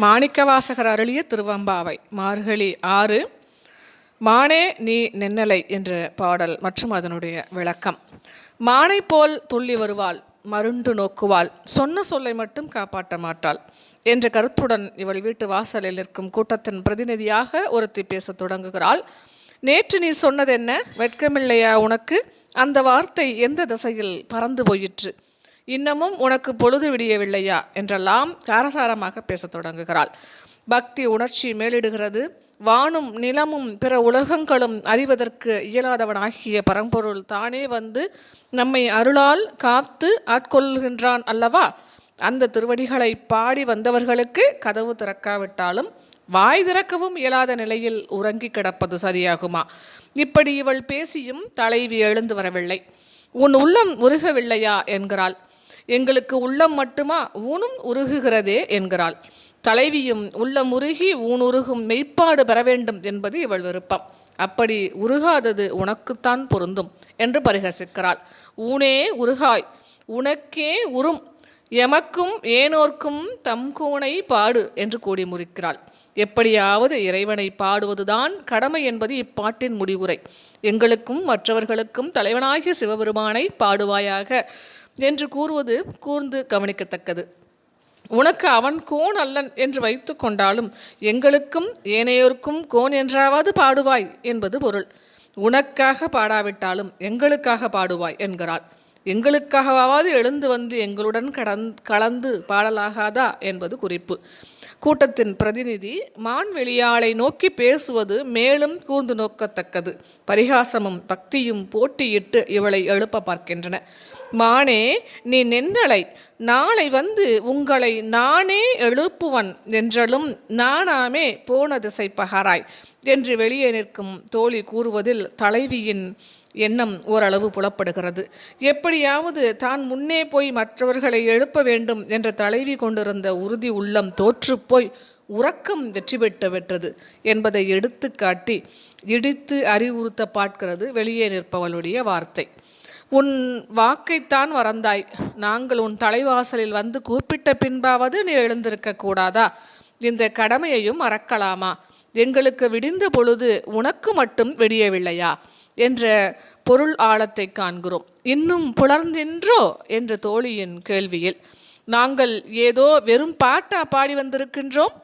மாணிக்கவாசகர் அருளிய திருவம்பாவை மார்கழி 6 மானே நீ நென்னலை என்ற பாடல் மற்றும் அதனுடைய விளக்கம். மானை போல் துள்ளி வருவாள், மருண்டு நோக்குவாள், சொன்ன சொல்லை மட்டும் காப்பாற்ற மாட்டாள் என்ற கருத்துடன் இவள் வீட்டு வாசலில் நிற்கும் கூட்டத்தின் பிரதிநிதியாக ஒருத்தி பேச தொடங்குகிறாள். நேற்று நீ சொன்னது என்ன? வெட்கமில்லையா உனக்கு? அந்த வார்த்தை எந்த திசையில் பறந்து போயிற்று? இன்னமும் உனக்கு பொழுது விடியவில்லையா என்றெல்லாம் காரசாரமாக பேசத் தொடங்குகிறாள். பக்தி உணர்ச்சி மேலிடுகிறது. வானும் நிலமும் பிற உலகங்களும் அறிவதற்கு இயலாதவனாகிய பரம்பொருள் தானே வந்து நம்மை அருளால் காத்து ஆட்கொள்கின்றான் அல்லவா? அந்த திருவடிகளை பாடி வந்தவர்களுக்கு கதவு திறக்காவிட்டாலும் வாய் திறக்கவும் இயலாத நிலையில் உறங்கி கிடப்பது சரியாகுமா? இப்படி இவள் பேசியும் தலைவி எழுந்து வரவில்லை. உன் உள்ளம் உருகவில்லையா என்கிறாள். எங்களுக்கு உள்ளம் மட்டுமா, ஊனும் உருகுகிறதே என்கிறாள். தலைவியும் உள்ளம் உருகி ஊனுருகும் மெய்ப்பாடு பெற வேண்டும் என்பது இவள் விருப்பம். அப்படி உருகாதது உனக்குத்தான் பொருந்தும் என்று பரிகசிக்கிறாள். ஊனே உருகாய், உனக்கே உறும், எமக்கும் ஏனோர்க்கும் தம் கோணை பாடு என்று கூடி முறிக்கிறாள். எப்படியாவது இறைவனை பாடுவதுதான் கடமை என்பது இப்பாட்டின் முடிவுரை. எங்களுக்கும் மற்றவர்களுக்கும் தலைவனாகிய சிவபெருமானை பாடுவாயாக என்று கூறுவது கூர்ந்து கவனிக்கத்தக்கது. உனக்கு அவன் கோன் அல்லன் என்று வைத்து கொண்டாலும் எங்களுக்கும் ஏனையோருக்கும் கோன் என்றாவது பாடுவாய் என்பது பொருள். உனக்காக பாடாவிட்டாலும் எங்களுக்காக பாடுவாய் என்கிறாள். எங்களுக்காகவாவது எழுந்து வந்து எங்களுடன் கலந்து பாடலாகாதா என்பது குறிப்பு. கூட்டத்தின் பிரதிநிதி மான்வெளியாளை நோக்கி பேசுவது மேலும் கூர்ந்து நோக்கத்தக்கது. பரிகாசமும் பக்தியும் போட்டியிட்டு இவளை எழுப்ப பார்க்கின்றன. மானே நீ நென்னலை, நாளை வந்து உங்களை நானே எழுப்புவன் என்றலும் நானாமே போன திசை பகராய் என்று வெளியே நிற்கும் தோழி கூறுவதில் தலைவியின் எண்ணம் ஓரளவு புலப்படுகிறது. எப்படியாவது தான் முன்னே போய் மற்றவர்களை எழுப்ப வேண்டும் என்ற தலைவி கொண்டிருந்த உறுதி உள்ளம் தோற்றுப்போய் உறக்கம் வெற்றி பெற்றது என்பதை எடுத்து காட்டி இடித்து அறிவுறுத்த பார்க்கிறது வெளியே நிற்பவளுடைய வார்த்தை. உன் வாக்கைத்தான் மறந்தாய். நாங்கள் உன் தலைவாசலில் வந்து கூப்பிட்ட பின்பாவது நீ எழுந்திருக்க கூடாதா? இந்த கடமையையும் மறக்கலாமா? எங்களுக்கு விடிந்த பொழுது உனக்கு மட்டும் விடியவில்லையா என்ற பொருள் ஆழத்தை காண்கிறோம். இன்னும் புலர்ந்தின்றோ என்ற தோழியின் கேள்வியில் நாங்கள் ஏதோ வெறும் பாட்டா பாடி வந்திருக்கின்றோம்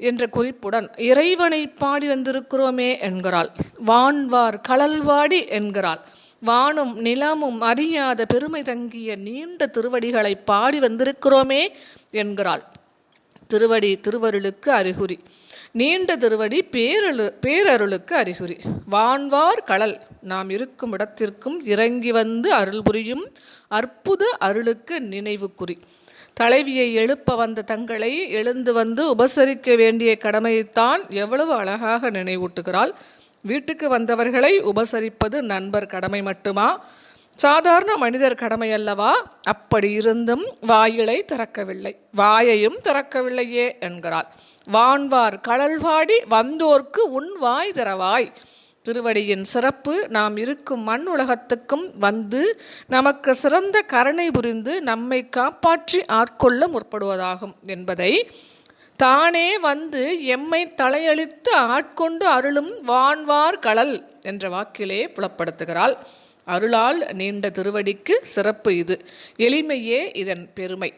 என்ற குறிப்புடன் இறைவனை பாடி வந்திருக்கிறோமே என்கிறாள். வான்வார் கழல்வாடி என்கிறாள். வானும் நிலமும் அறியாத பெருமை தங்கிய நீண்ட திருவடிகளை பாடி வந்திருக்கிறோமே என்கிறாள். திருவடி திருவருளுக்கு அறிகுறி, நீண்ட திருவடி பேரருளுக்கு அறிகுறி. வான்வார் கடல் நாம் இருக்கும் இடத்திற்கும் இறங்கி வந்து அருள் புரியும் அற்புத அருளுக்கு நினைவு குறி. தலைவியை எழுப்ப வந்த தங்களை எழுந்து வந்து உபசரிக்க வேண்டிய கடமையைத்தான் எவ்வளவு அழகாக நினைவூட்டுகிறாள். வீட்டுக்கு வந்தவர்களை உபசரிப்பது நண்பர் கடமை மட்டுமா? சாதாரண மனிதர் கடமை அல்லவா? அப்படி இருந்தும் வாயிலை திறக்கவில்லை, வாயையும் திறக்கவில்லையே என்கிறாள். வான்வார் கழல்வாடி வந்தோர்க்கு உன் வாய் திறவாய். திருவடியின் சிறப்பு நாம் இருக்கும் மண் உலகத்துக்கும் வந்து நமக்கு சிறந்த கருணை புரிந்து நம்மை காப்பாற்றி ஆட்கொள்ள முற்படுவதாகும் என்பதை தானே வந்து எம்மை தலையளித்து ஆட்கொண்டு அருளும் வான்வார் கடல் என்ற வாக்கிலே புலப்படுத்துகிறாள். அருளால் நீண்ட திருவடிக்கு சிறப்பு இது. எளிமையே இதன் பெருமை.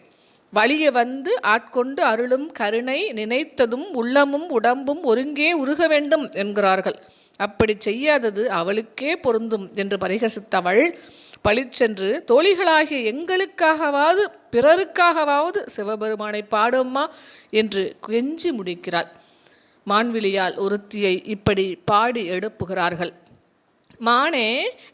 வலிய வந்து ஆட்கொண்டு அருளும் கருணை நினைத்ததும் உள்ளமும் உடம்பும் ஒருங்கே உருக வேண்டும் என்கிறார்கள். அப்படி செய்யாதது அவளுக்கே பொருந்தும் என்று பரிகசித்தவள் பளிச்சென்று தோழிகளாகிய எங்களுக்காகவாவது பிறருக்காகவாவது சிவபெருமானை பாடும்மா என்று கெஞ்சி முடிக்கிறாள். மான்விழியால் ஒருத்தியை இப்படி பாடி எழுப்புகிறார்கள். மானே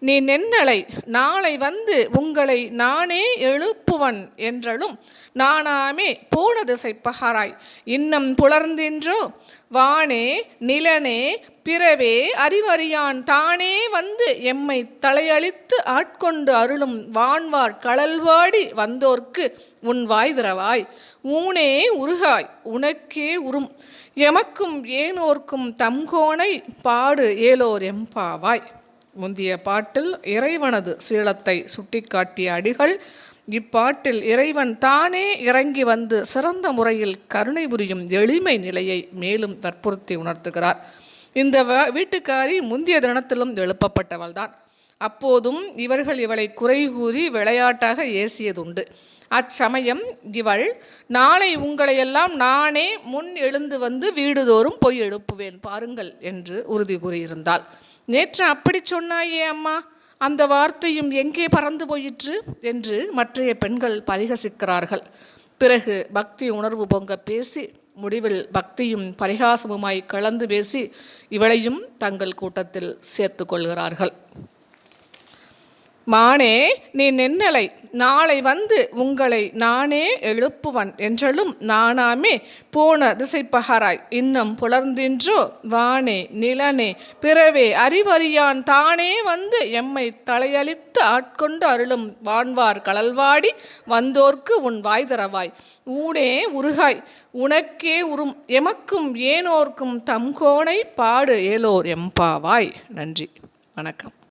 நீ நென்னலை, நாளை வந்து உங்களை நானே எழுப்புவன் என்றலும் நானாமே போன திசை பகராய் இன்னம் புலர்ந்தின்றோ? வானே நிலனே பிறவே அறிவறியான் தானே வந்து எம்மை தலையளித்து ஆட்கொண்டு அருளும் வான்வார் கழல்வாடி வந்தோர்க்கு உன் வாய் திறவாய். ஊனே உருகாய், உனக்கே உறும், எமக்கும் ஏனோர்க்கும் தம்கோனை பாடு ஏலோர் எம்பாவாய். முந்திய பாட்டில் இறைவனது சீலத்தை சுட்டிக்காட்டிய அடிகள் இப்பாட்டில் இறைவன் தானே இறங்கி வந்து சிறந்த முறையில் கருணை புரியும் எளிமை நிலையை மேலும் வற்புறுத்தி உணர்த்துகிறார். இந்த வீட்டுக்காரி முந்திய தினத்திலும் எழுப்பப்பட்டவள்தான். அப்போதும் இவர்கள் இவளை குறை கூறி விளையாட்டாக ஏசியதுண்டு. அச்சமயம் இவள், நாளை உங்களையெல்லாம் நானே முன் எழுந்து வந்து வீடுதோறும் போய் எழுப்புவேன் பாருங்கள் என்று உறுதி கூறியிருந்தாள். நேற்று அப்படி சொன்னாயே அம்மா, அந்த வார்த்தையும் எங்கே பறந்து போயிற்று என்று மற்றைய பெண்கள் பரிகசிக்கிறார்கள். பிறகு பக்தி உணர்வு பொங்க பேசி முடிவில் பக்தியும் பரிகாசமுமாய் கலந்து பேசி இவளையும் தங்கள் கூட்டத்தில் சேர்த்து கொள்கிறார்கள். மானே நீ நின்னலை, நாளை வந்து உங்களை நானே எழுப்புவன் என்றலும் நானாமே போன திசைப்பகராய் இன்னும் புலர்ந்தின்றோ வானே நிலனே பிறவே அறிவறியான் தானே வந்து எம்மை தலையளித்து ஆட்கொண்டு அருளும் வான்வார் கழல்வாடி வந்தோர்க்கு உன் வாய் தரவாய் ஊனே உருகாய் உனக்கே உறும் எமக்கும் ஏனோர்க்கும் தம்கோனை பாடு ஏலோர் எம்பாவாய். நன்றி, வணக்கம்.